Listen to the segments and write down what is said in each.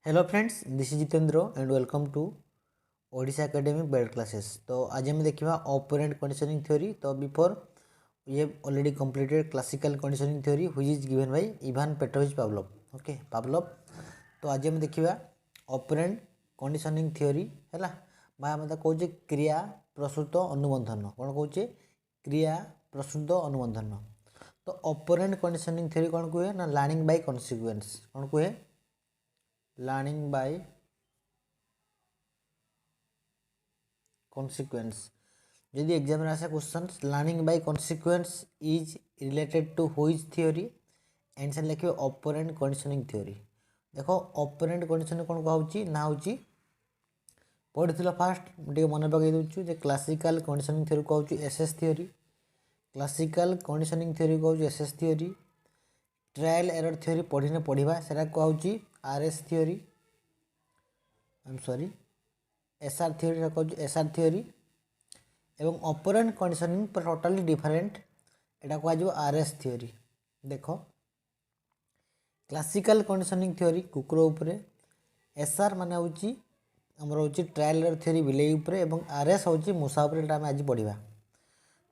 Hello friends, this is Jitendra and welcome to Odisha academy BEd classes. तो आज हम देखा ऑपरेंट कंडीशनिंग थ्योरी। तो before we have already completed classical conditioning theory which is given by Ivan Petrovich Pavlov. Okay Pavlov. तो आज हम देखा operant conditioning theory है आम कहे क्रिया प्रस्तुत अनुबंधन। कौन कहे क्रिया प्रस्तुत अनुबंधन। तो ऑपरेंट कंडीशनिंग थ्योरी कौन कहे ना लर्निंग बाय कॉन्सिक्वेंस। कौन कहे लर्निंग बाय consequence। यदि एग्जाम में आसे question learning by consequence is related to which theory, answer लिखिए ऑपरेंट कंडीशनिंग थ्योरी। देखो ऑपरेंट कंडीशनिंग कौन कहूँ ना हूँ पढ़ी फास्ट मुझे मन पकई दूँ जे क्लासिकल कंडीशनिंग थ्योरी कहूँ SS theory. Classical conditioning theory कहूँ SS theory. Trial error theory पढ़ी पढ़ा से कहूँ RS theory. I am sorry SR theory कहूँ एसआर थ्योरी। एवं ऑपरेंट कंडीशनिंग पर टोटाली डिफरेंट एटा कह आरएस थ्योरी। देख क्लासिकल कंडीशनिंग थ्योरी कुकुर उपरे, एसआर माने होची हमर होची ट्रायल एरर थ्योरी बिलेई उपरे एवं आरएस होची मूषा उपरे। एटा हम आज पढ़िबा।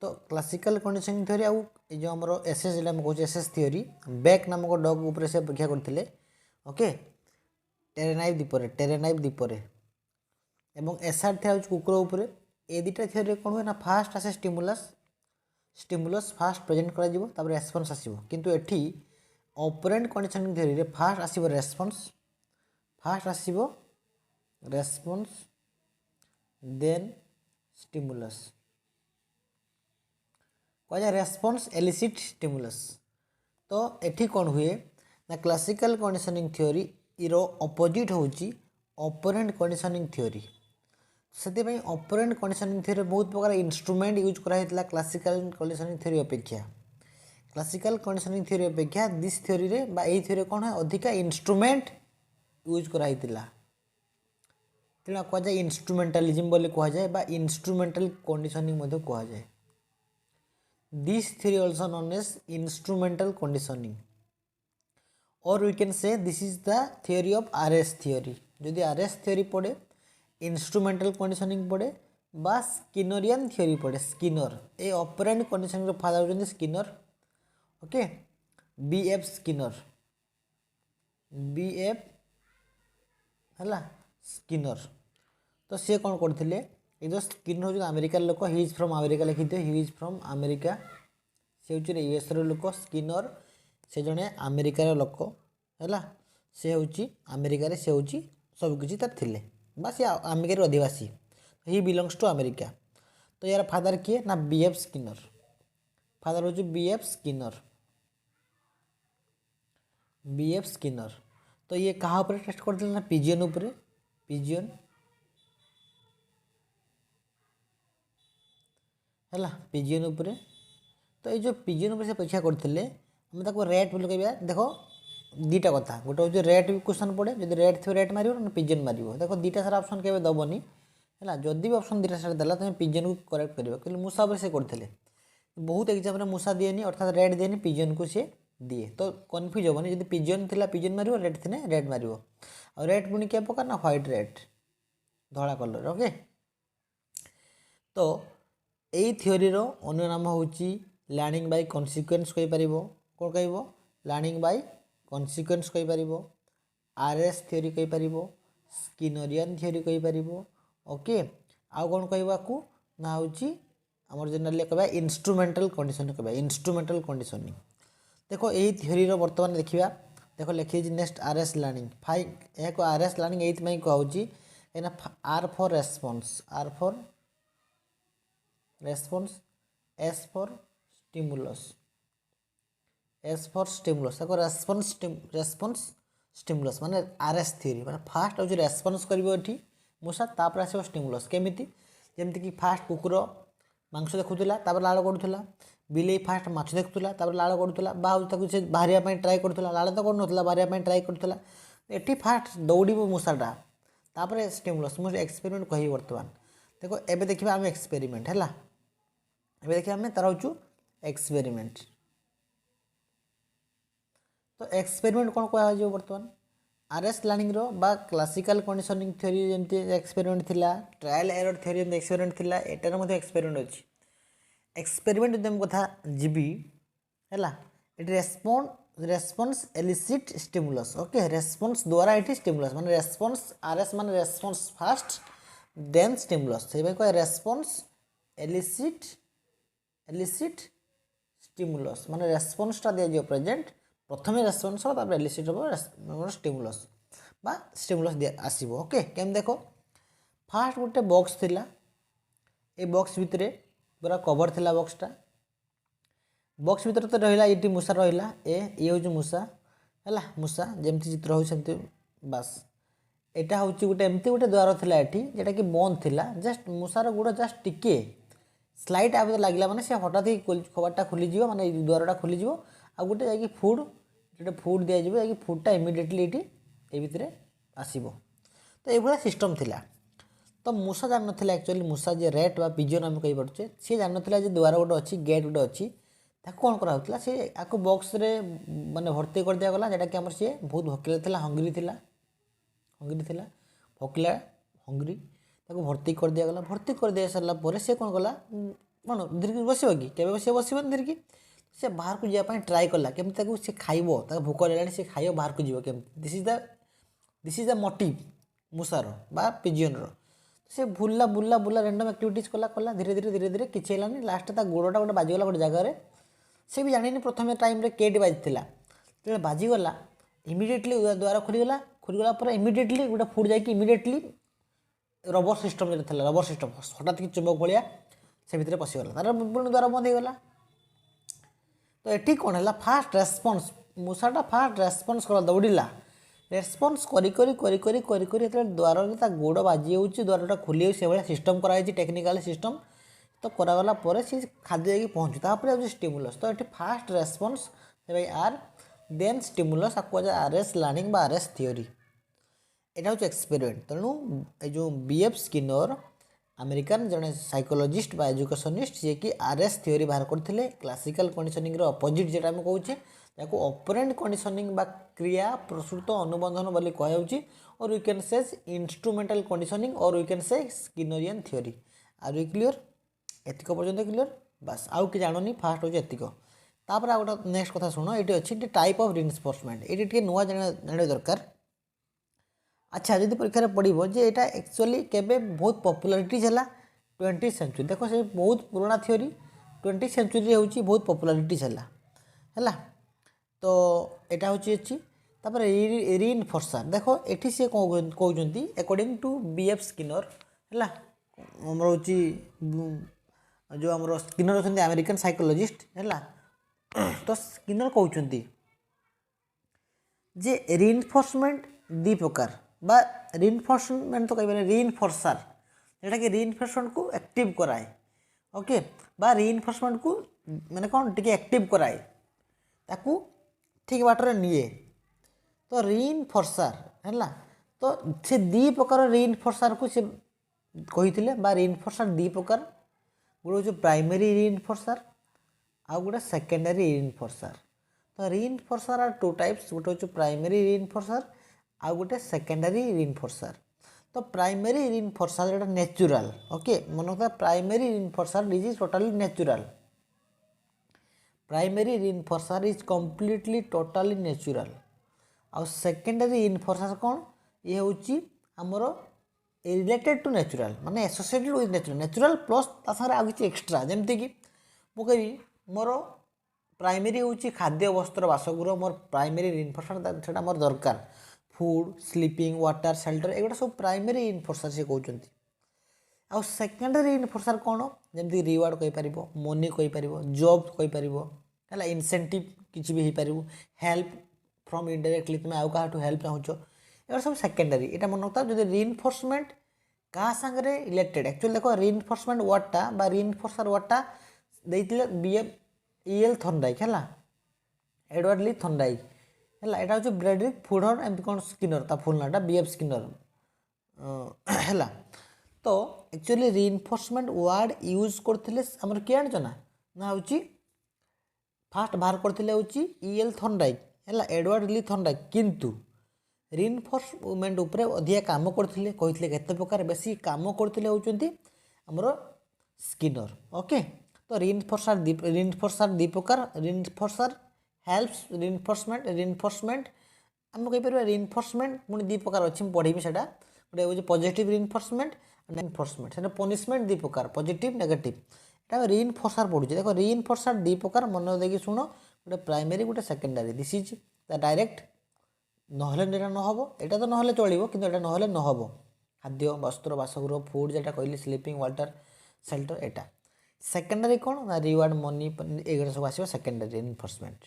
तो क्लासिकल कंडीशनिंग थ्योरी आउ ए जो हमर एसएस जेटा हम कहूँ एसएस थ्योरी बैक नामक डग उपरे से परीक्षा करथिले। ओके टेरेनाइव दीपरे एवं एसआर थ्योरी कुकुर उपरे। ए दुटा थ्योरी कौन हुए ना फास्ट आसे स्टिमुलस फास्ट प्रेजेंट कर रेस्पन्स आसो। किंतु एठी ऑपरेंट कंडीशनिंग थ्योरी रे फास्ट आसो रेस्पन्स देन स्टिमुलस कह रेस्पन्स एलिसिट स्टिमुलस। तो एठी कौन हुए ना क्लासिकल कंडीशनिंग थ्योरी इरो अपोजिट होची ऑपरेंट कंडीशनिंग थ्योरी। से ऑपरेंट कंडीशनिंग थ्योरी बहुत प्रकार इंस्ट्रूमेंट यूज कराइला क्लासिकल कंडीशनिंग थ्योरी अपेक्षा। क्लासिकल कंडीशनिंग थ्योरी अपेक्षा दिस थ्योरी रे बा एई थ्योरी कौन है अधिका इंस्ट्रूमेंट यूज कराइला। तेना कह जाए इंस्ट्रूमेंटालिज्म बोली कह जाए बा इंस्ट्रूमेंटल कंडीशनिंग मध्य कह जाए। This theory also known as instrumental conditioning और we can say this is the theory of RS theory. यदि आरएस थ्योरी पढ़े इंस्ट्रूमेंटल कंडीशनिंग पढ़े बा स्किनरियन थ्योरी पढ़े। स्किनर ए ऑपरेंट कंडीशनिंग फादर होते Skinner. Okay BF Skinner BF है Skinner. तो सी कौन करते ये जो स्किनर हूँ अमेरिकार लोक he is from America लिखिथे he is from America. से हूँ यूएस लोक स्किनर से जड़े अमेरिकार लोक है से हूँ अमेरिकार से हूँ सबकि तार थिले बा सी अमेरिकार अधिवासी हि बिलंग्स टू अमेरिका। तो यार फादर किए ना बीएफ स्किनर। फादर हूँ बीएफ स्किनर बीएफ स्किनर। तो ये कहाँ पर टेस्ट करते ना पिजियन उपरे पिजियन है पिजियन उपरे। तो ये जो पिजियन उपर से परीक्षा करते आम ताको रेट बोली कहवा। देख दुटा कथा गोटे हूँ रेट क्वेश्चन पड़े जब रेट थी रेट मार ना पिजियन मार। देख दुटा सारा ऑप्शन के दबनी है जदि भी ऑप्शन दुटा सारा देला तुम पिजियन को करेक्ट कर क्योंकि मूषा पर से करते बहुत एग्जाम मूषा दिएनि अर्थात रेट दिएनि पिजियन को सी दिए। तो कन्फ्यूज हेनी जब पिजियन थी पिजियन मार रेट थी रेट मार और रेट पुणी क्या प्रकार ना व्हाइट रेट धला कलर। ओके तो यही थ्योरी अन्य नाम हूँ लर्निंग बाय कॉन्सिक्वेंस कहीपर कौन कह लर्निंग बाय कॉन्सिक्वेंस कहीपर आरएस थ्योरी कहीपर स्किनरियन थ्योरी कहीपर। ओके आउ कौन कहवाकू ना हूँ आमर जनरली कह इंस्ट्रूमेंटल कंडीशनिंग कह इंस्ट्रूमेंटल कंडीशनिंग। देखो यही थ्योरी बर्तमान देखा देख लिखी नेक्स्ट आरएस लर्निंग फाइव यह आरएस लर्निंग ये कहूँ कहीं R for response S for stimulus देखो रेस्पॉन्स स्टिमुलस माने आरएस थ्योरी माने फास्ट हूँ रेस्पॉन्स कर मूषा तापर आस स्टिमुलस केमिति जमती कि फास्ट कुकुर मांस देखुला लाड़ करूला बिले फास्ट माछ देखुला लाड़ करूला से बाहर ट्राए करूला लाड़ तो करूला बाहर ट्राए करूला। ये फास्ट दौड़ मूषाटा तापर स्टिमुलस मुझे एक्सपेरिमेंट कह बर्तमान देखो एबे देखा आम एक्सपेरिमेंट है एबे देखिए आम तार हूँ एक्सपेरिमेंट। तो एक्सपेरिमेंट कौन कह बर्तमान आरएस लर्निंग रो बा क्लासिकल कंडीशनिंग थ्योरी जमती एक्सपेरिमेंट थिला ट्रायल एरर थ्योरी जमती एक्सपेरिमेंट थिला एटार मध्ये एक्सपेरिमेंट अछि एक्सपेरिमेंट जम कथा जीबी हैला it response elicit stimulus okay response द्वारा इट स्टिमुलस माने रेस्पॉन्स आरएस माने रेस्पॉन्स फास्ट देन स्टिमुलस से भाई कोई रेस्पॉन्स एलिसिट स्टिमुलस माने रेस्पॉन्स टा दिया प्रेजेंट प्रथम रेस्पॉन्स हो तापर एलिसिट हो स्टिमुलस बा स्टिमुलस दिया आसीबो ओके केम देखो फास्ट गोटे बॉक्स थिला ए बॉक्स भितरे पूरा कवर थिला बॉक्स भितर तो रहिला ये मूषा रहिला ये हूँ मूषा है मूषा जमती चित्र हो बास यहाँ हूँ गोटे एमती गोटे द्वार थिला एठी जेटा कि बंद थिला जस्ट मूषार गोड़ जस्ट टिके स्लाइड आ लगे मैंने से हठात ही कबाटा खोलीज माने द्वारटा खोलीज आ गोटे जा फुड जो फुड दिज्व जा फुडटा इमिडिएटली ये भितर आसो तो ये सिस्टम थिला तो मूषा जान ना एक्चुअली मूषा जे रेट बा पिजन आम कही पारे सी जान ना द्वार गोटे अच्छी गेट गोटे अच्छी कौन कराला सी आपको बॉक्स रे माने भर्ती कर दिया गला जेटा कि हमर सी बहुत भोकिला थिला हंग्री थिला भोकिला हंग्री ताको भर्ती कर दिया गला भर्ती कर दिया सरला परे से कौन कला मन धीर बसो कि केबे बस बसबन धीर की से बाहर को जाय पाई ट्राई कला केमति ताको से खाइबो ताको भोक लेलानी से खाइबो बाहर को जीवो केमति दिस इज द मोटिव मूसार बा पिजियन रो से बुला बुला बुला रैंडम एक्टिविटीज कला धीरे किछि हेलानी लास्ट ता गोड़टा गोटे बाजीगला गोटे जगह से भी जानी प्रथम टाइम रे केट बाजीला जो बाजीगला इमिडिएटली द्वार खोलीगला पर इमिडिएटली गोटे फुड जाकि इमिडिएटली रबर सिस्टम जो था रबर सिस्टम हठात कि चुंबक भाया से भितर पशिगला तार पुणी द्वार बंद होगा तो ये कौन है फास्ट रेस्पॉन्स मूषाटा फास्ट रेस्पॉन्स कर दौड़ा रेस्पॉन्स करी द्वार गोड़ बाजी हो द्वारटा खोली से भाई सिस्टम कराई टेक्निकल सिस्टम तो करागला पर सी खाद्य जाकि पहुँचू स्टिमुलस तो ये fast response R then stimulus आपको आरएस लर्निंग बा आरएस थ्योरी यहाँ हूँ एक्सपेरिमेंट तेणु जो बीएफ स्किनर अमेरिकान जड़े साइकोलॉजिस्ट बा एजुकेशनिस्ट जी कि आरएस थ्योरी बाहर करते क्लासिकल कंडीशनिंग अपोजिट जेटा आम कहे ऑपरेंट कंडीशनिंग बा क्रिया प्रसुत अनुबंधन बोली कहुच्छी और we can say instrumental conditioning और we can say Skinnerian theory are you clear एतिक पर्यंत क्लियर बास आउ कि जाननी फास्ट हूँ एतिक तापर आ गोटे नेक्स्ट कथा शुण ये अच्छी टाइप ऑफ रिइंफोर्समेंट ये नुआ जाना दरकार अच्छा जब परीक्षा पड़ो जे यहाँ एक्चुअली केबे बहुत पॉपुलैरिटीज है 20th सेंचुरी देखो से बहुत पुराना थ्योरी 20th सेंचुरी हूँ बहुत पॉपुलैरिटीज है तो यहाँ हूँ अच्छी तापर रिइंफोर्सर देखो ये सी कहते अकॉर्डिंग टू बीएफ स्किनर है आमर हूँ जो आम स्किनर अच्छा अमेरिकन साइकोलॉजिस्ट है तो स्किनर कहते जे रिइंफोर्समेंट दी प्रकार बा रिइंफोर्समेंट तो कह रिइंफोर्सर जोटा कि रिइंफोर्समेंट को एक्टिव कराए ओके बा रिइंफोर्समेंट को माने कौन टिके एक्टिव कराए ताकू ठीक बाटर निए तो रिइंफोर्सर है तो से दी प्रकार रिइंफोर्सर को से कही बा रिइंफोर्सर दी प्रकार गोटे हूँ प्राइमरी रिइंफोर्सर आउ गोटे सेकेंडरी रिइंफोर्सर तो रिइंफोर्सर आर टू टाइप्स गोटे हूँ प्राइमरी रिइंफोर्सर आउ गोटे सेकेंडरी रिइंफोर्सर तो प्राइमरी रिइंफोर्सर जोटा नेचुरल ओके मन रखा primary reinforcer is totally natural primary reinforcer is completely totally natural आउ सेकेंडरी रिइंफोर्सर कौन ये हूँ आमर रिलेटेड टू नेचुरल माने एसोसिएटेड विथ नेचुरल प्लस तासारे आ किसी एक्सट्रा जमती कि मुझे मोर प्राइमरी हूँ खाद्य वस्त्र बासगृह मोर प्राइमरी रिइंफोर्समेंट से मोर दरकार फूड स्लीपिंग वाटर शेल्टर एगुड़ा सब प्राइमरी रिइंफोर्सर से कहते आउ सेकेंडरी रिइंफोर्सर कौन जमती रिवार्ड कहीपर मनी कहीपर जॉब कहीपर है इनसेंटिव किसी भी हो पार हेल्प फ्रॉम इनडायरेक्टली तुम आउ क्या हेल्प चाहूच एगुड़ा सब सेकेंडरी यहाँ मन रखता जो रिइंफोर्समेंट क्या सांगे रिलेटेड एक्चुअली देखो रिइंफोर्समेंट वर्डटा बा रिइंफोर्सर वर्डटा देते बीएफ ईएल थर्नडाइक है एडवर्ड ली थर्नडाइक है यहाँ हूँ ब्रेडरिक फुडर एमती कौन स्किनर ता फुल नाटा बीएफ स्किनर है तो एक्चुअली रिइंफोर्समेंट वर्ड यूज करते आमर किए आन ना हूँ फास्ट बाहर करते हूँ ईएल थर्नडाइक है एडवर्ड ली थर्नडाइक किंतु रिइनफोर्समेंट उपरे अधिक काम करथिले कहिथिले केते प्रकार बेसी काम करथिले होचंती हमरो स्किनर। ओके तो रिइनफोर्सर दी प्रकार रिइनफोर्सर हेल्प्स रिइनफोर्समेंट आम कहीपर रिइनफोर्समेंट पुणी दी प्रकार अच्छी पढ़ी से गोटे हूँ पॉजिटिव रिइनफोर्समेंट रिइनफोर्समेंट से पनिशमेंट दी प्रकार पॉजिटिव नेगेटिव एटा रिइनफोर्सर पढ़ुचे देखो रिइनफोर्सर दी प्रकार मन देखिए शुण गोटे प्राइमरी गोटे secondary this is the direct नहले एटा नहब एटा तो नहले चलो कि नहले नहब खाद्य वस्त्र बासगृह फुड जेटा कहली स्लीपिंग वाटर सेल्टर एटा सेकेंडरी कौन ना रिवार्ड मनी एगुड़ा सब आस सेकेंडरी रिइनफोर्समेंट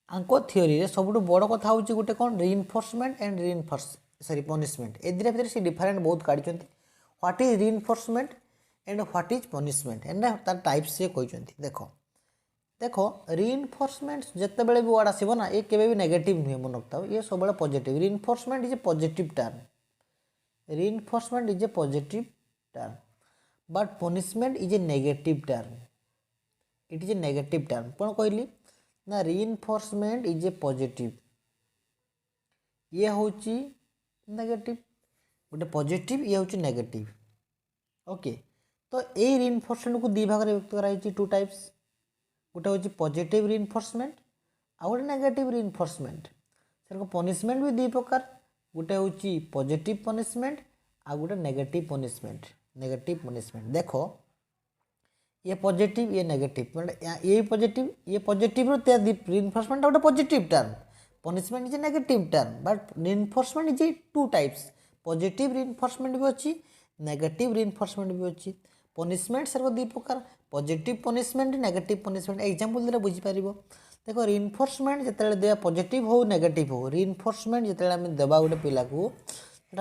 आंको थ्योरी सब बड़ कथा हूँ गोटे कौन रिइनफोर्समेंट एंड सॉरी पनिशमेंट ए दुटा भितर से डिफरेंट बहुत काढ़ी what is reinforcement and what is punishment and तार टाइप्स से कहते देखो देखो रिइनफोर्समेंट जिते बड़े भी वर्ड आसो ना ये केवे भी नेगेटिव नुहे मन रखता ये सब positive reinforcement is a positive term reinforcement is a positive term but punishment is a negative term it is a negative term कौन कहली ना रिइनफोर्समेंट इज ए पॉजिटिव ये हूँ नेगेटिव गोटे पॉजिटिव ये हूँ नेगेटिव ओके तो ये रिइनफोर्समेंट को दी भाग में व्यक्त कराई टू टाइप्स गोटे हूँ पॉजिटिव रिइनफोर्समेंट आ गोटे नेगेटिव रिइनफोर्समेंट से पनिशमेंट भी दी प्रकार गोटे हूँ पॉजिटिव पनिशमेंट आ गोटे नेगेटिव पनिशमेंट देखो ये पॉजिटिव ये नेगेटिव ये पॉजिटिव रिइनफोर्समेंट गोटे positive term punishment is a negative term but reinforcement is a two types positive reinforcement भी अच्छी नेगेटिव रिइनफोर्समेंट भी अच्छी पनिशमेंट सर दी प्रकार positive punishment negative punishment example देले बुझीपार देखो रिइनफोर्समेंट जिते देवा पॉजिटिव हो नेगेटिव हो रिइनफोर्समेंट जिते देवा गोटे पिला को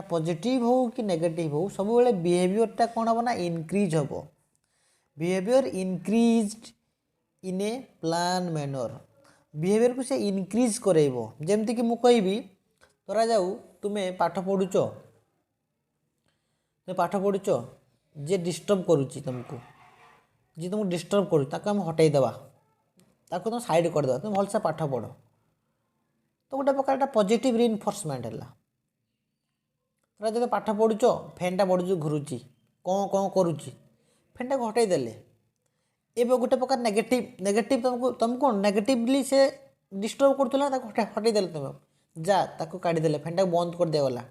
पॉजिटिव हो कि नेगेटिव हो सब बेले बिहेवियरटा कौन हम ना इनक्रीज हम बिहेवियर इनक्रीज्ड इन ए प्लान मैनर बिहेवियर को से इनक्रीज करेबो जेमती कि मुझे कहबी धरा जाऊ तुम्हें पाठ पढ़ुच जे डिस्टर्ब करुच्ची तुमको जी तुमको डिस्टर्ब करूँ हटाई देवा ताको तुम साइड करदे तुम भलसे पाठ पढ़ तो गोटे प्रकार पॉजिटिव रिइनफोर्समेंट है धरा जो पाठ पढ़ुच फैनटा बढ़ुच घुरुची कौन कौन करुच्ची फैनटा को हटाई देले एवं गोटे प्रकार नेगेटिव तुमको नेगेटिवली से डिस्टर्ब करूला हटाई देले तुम जा ताको काढ़ी देले फैनटा को बंद कर दिया गला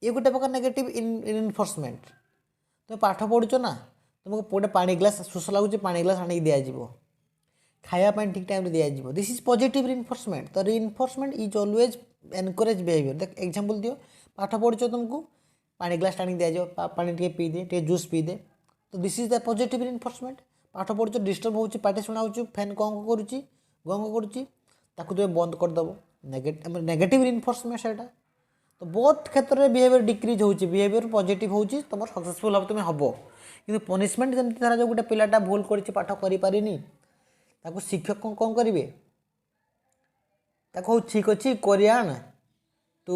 ये गोटे प्रकार नेगेटिव रिइनफोर्समेंट तुम पाठ पढ़ुच ना तुमको गोटे पानी ग्लास शोष लगुच पानी ग्लास आनिक दिज्व खायापी ठीक टाइम दिज्व दिस इज पॉजिटिव रिइनफोर्समेंट तो रिइनफोर्समेंट इज ऑलवेज एनकरेज बिहेवियर देख एग्जांपल दियो पाठ पढ़ुच तुमको पानी ग्लास आनिक दिज्व पानी टे पी दे जूस पी दे तो दिस इज द पॉजिटिव रिइनफोर्समेंट पाठ पढ़ुच डिस्टर्ब होची पाटी शुणाऊ फैन कौन करुच्ची गंग करुच्ची ताकू तुम बंद करदेव नेगेटिव रिइनफोर्समेंट से तो बहुत क्षेत्र में बिहेवियर डिक्रीज हो बिहेवियर पॉजिटिव हो तुम सक्सेसफुल हम तुम्हें हम कि पनिशमेंट जमी धरा जो गोटे पिलाटा भूल कर पाठ करें शिक्षक कौन करेंगे ठीक अच्छे करियाण तू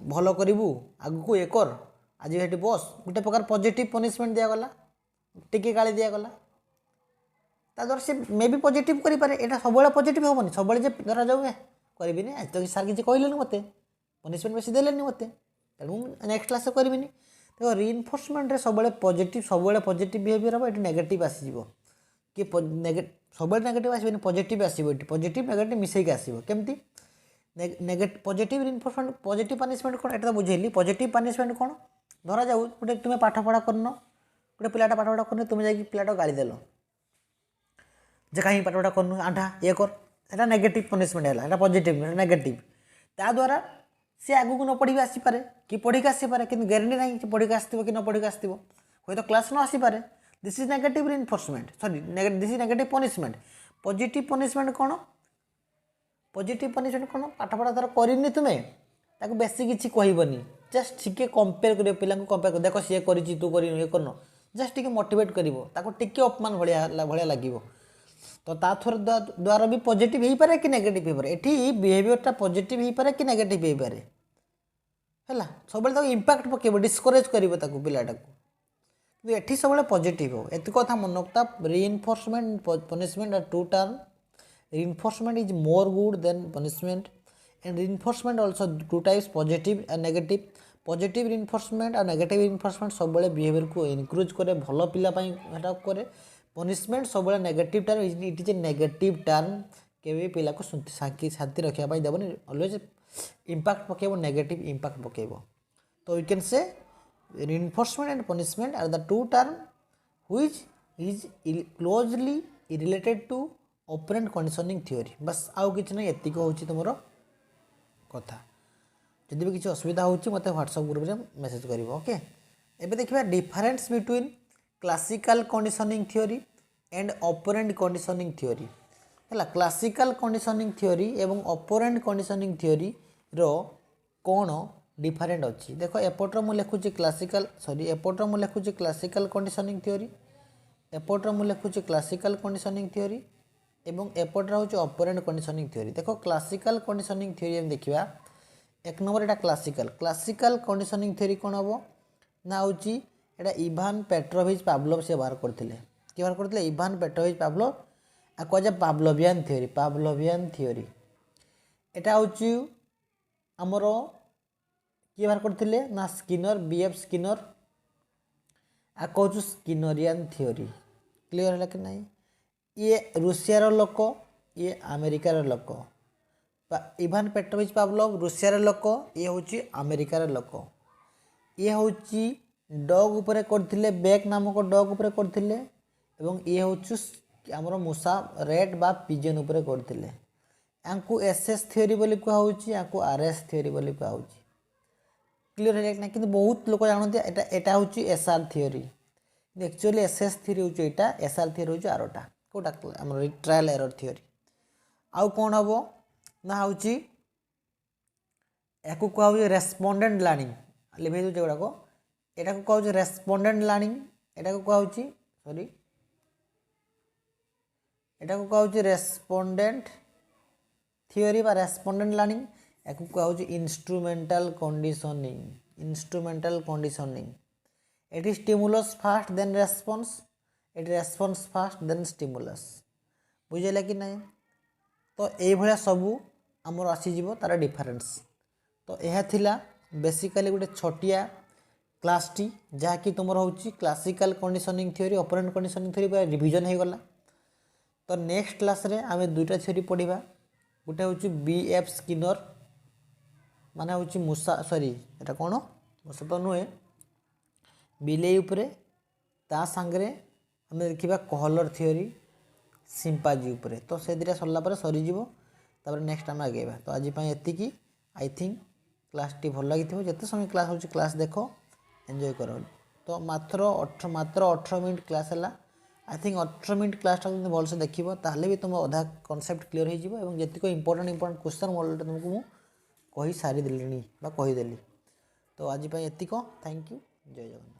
भल करू आग को ये कर आज ये बस गोटे प्रकार पॉजिटिव पनिशमेंट दिगला टिके गाड़ी दिगला ताद्वारा से मे भी पॉजिटिव करें यहाँ सब पॉजिटिव हेनी सब धरा जाऊ करी आज तो सार किसी कहले मत पनिशमेंट बेसी देले मत तेणु नेक्स्ट क्लास करी देखो रिइनफोर्समेंट सब पॉजिटिव बिहेवियर हम ये नेगेटिव आसीज कि सब नेगेटिव आसबे पॉजिटिव आसो पॉजिटिव नेगेटिव मिसेक आसो केमती पॉजिटिव रिइनफोर्समेंट पॉजिटिव पनिशमेंट कौन एटा बुझेली पॉजिटिव पनिशमेंट कौन धरा जाऊ गोटे तुम्हें पाठ पढ़ा करन गोटे पिलाटा पाठ पढ़ा करन तुम्हें जाकि पिलाटा गाड़ी देल जे कहीं पाठ पढ़ा करनु आंठा ये कर नेगेटिव पनिशमेंट है पॉजिटिव नेगेटिव ता द्वारा सी आगू न पढ़ी आसीपे कि पढ़ी आसीपे कि ग्यारंटी ना कि पढ़ी आसो कि न पढ़ी आसो हूँ तो क्लास न आसीपे this is negative reinforcement sorry this is negative punishment positive punishment कौन पॉजिटिव पनिशमेंट कौन पाठ पढ़ा धर करनी तुम्हें ताको बेसी किसी कहबनी जस्ट टिके कंपेयर कर पिला कंपेयर कर देख सी कर तू कर ये करन जस्ट टिके मोटिवेट कर अपमान भाया लगे तो ता थोर द्वारा भी पॉजिटिव हो पारे कि नेगेटिव हो पारे एठी बिहेवियरटा पॉजिटिव हो पारे कि नेगेटिव हो पारे है सब इम्पैक्ट पकेब डिस्करेज कर पिलाटा को एठी सब पॉजिटिव हो एत कथा मन रखता reinforcement punishment are two term reinforcement is more good than punishment and reinforcement also two types positive and negative positive reinforcement और नेगेटिव रिइनफोर्समेंट सब बेले बिहेवियर को एनकरेज करे भल पिला हेटा करे पनिशमेंट सब बेले negative term it is a negative term केवे पिला को शांति रखा देवनी ऑलवेज इम्पैक्ट पकेब नेगेटिव इम्पैक्ट पकेब तो you can say reinforcement and punishment are the two term which is closely related to operant conditioning theory बस आउ किसी ना एतिक हूँ तुम कथा जदि भी किसी असुविधा होती मत व्हाट्सएप ग्रुप में मेसेज कर ओके एबे देखिए difference between classical conditioning theory and operand conditioning theory है क्लासिकल कंडीशनिंग थ्योरी एवं ऑपरेंट कंडीशनिंग थ्योरी रो कौन डिफरेंट अच्छी देख एपटर मु लिखुची क्लासिकल सॉरी एपटर मु लिखुची क्लासिकल कंडीशनिंग थ्योरी एपटर मु लिखुची क्लासिकल कंडीशनिंग थ्योरी एवं एपटर हूँ ऑपरेंट कंडीशनिंग थ्योरी देख क्लासिकल कंडीशनिंग थ्योरी हम देखा एक नंबर यहाँ क्लासिकल क्लासिकल कंडीशनिंग थ्योरी कौन हम ना हूँ यहाँ इभान पेट्रोविच पावलोव से बाहर करते किए बाहर करते इभान पेट्रोविच पावलोव आ कहुए पावलोवियन थ्योरी यहाँ हूँ आमर किए बाहर करते ना स्किनर बीएफ स्किनर आ कहूँ स्किनरियन थ्योरी क्लीयर है कि नहीं ये रूसियार लोक ये अमेरिकार लोक इभान पेट्रोविच पावलोव रूसियार लोक ये हूँ अमेरिकार लोक ये हूँ डग उपरे करथिले बैक नामक डग उपरे करथिले एवं ये हूँ आमर मूषा रेड बा पिजन उपरे करथिले यांकु एसएस थ्योरी बोली कहूँ यांकु आरएस थ्योरी बोली कहूँ क्लीयर है ना कि बहुत लोक जानते एटा हूँ SR theory actually SS theory हूँ यहाँ एसआर थ्योरी हूँ आरटा कौटा आम ट्रायल एरर थ्योरी आउ कौन हम ना हूँ या कहुए रेस्पोंडेंट लर्निंग लिभे दूचे गुड़ाक यहाँ को कहूँ रेस्पोंडेंट लर्निंग यहाँ को कहूँ सॉरी यहाँ को कहूँ रेस्पोंडेंट थ्योरी बा रेस्पोंडेंट लर्निंग या कहूँ इंस्ट्रूमेंटल कंडीशनिंग एटी स्टिमुलस फास्ट देन रेस्पॉन्स एटी रेस्पॉन्स फास्ट देन स्टिमुलस बुझेगा कि नहीं तो ये सबू आमर आसीज तार डिफरेंस तो यह थिला बेसिकली गोटे छोटिया क्लास टी जहाँकि तुम हूँ classical conditioning theory operand conditioning theory पूरा रिविजन हो गला तो नेक्स्ट क्लास रे आम दुईटा थ्योरी पढ़ा गोटे हूँ बीएफ स्किनर माने हूँ मूषा सॉरी एटा कौन मूषा तो नुहे बिले उपरे ता सांगरे आम देखा कहलर थ्योरी सिंपाजी उपरे तो से दुटा सरला सरीज नेक्स्ट आम आगेबा तो आज एतिकी आई थिंक क्लास टी भल लगी जिते समय क्लास हो क्लास देख एंजॉय कर तो मात्र 18 मिनट क्लास है आई थिंक 18 मिनट क्लासटा भलसे देख ताहले भी तुम अधा कनसेप्ट क्लीयर हो जीतक इंपोर्टेंट क्वेश्चन मोड तुमको मुझे कही सारी देली कहीदेली तो आज एतिक थैंक यू जय जगन्नाथ।